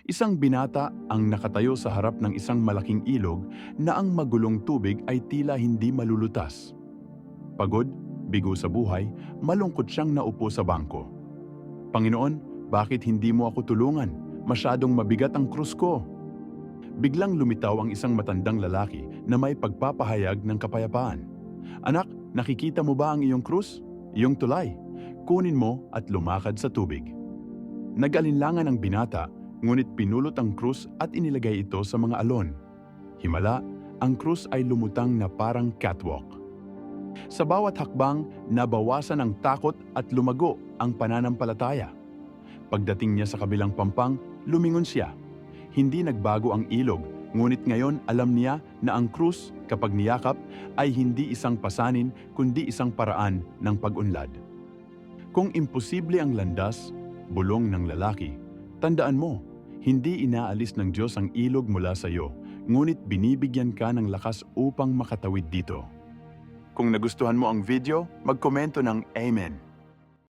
Isang binata ang nakatayo sa harap ng isang malaking ilog na ang magulong tubig ay tila hindi malulutas. Pagod, bigo sa buhay, malungkot siyang naupo sa bangko. Panginoon, bakit hindi mo ako tulungan? Masyadong mabigat ang krus ko. Biglang lumitaw ang isang matandang lalaki na may pagpapahayag ng kapayapaan. Anak, nakikita mo ba ang iyong krus? Iyong tulay. Kunin mo at lumakad sa tubig. Nag-alinlangan ang binata, ngunit pinulot ang krus at inilagay ito sa mga alon. Himala, ang krus ay lumutang na parang catwalk. Sa bawat hakbang, nabawasan ang takot at lumago ang pananampalataya. Pagdating niya sa kabilang pampang, lumingon siya. Hindi nagbago ang ilog, ngunit ngayon alam niya na ang krus, kapag niyakap, ay hindi isang pasanin kundi isang paraan ng pag-unlad. Kung imposible ang landas, bulong ng lalaki, tandaan mo, hindi inaalis ng Diyos ang ilog mula sa iyo, ngunit binibigyan ka ng lakas upang makatawid dito. Kung nagustuhan mo ang video, magkomento ng Amen.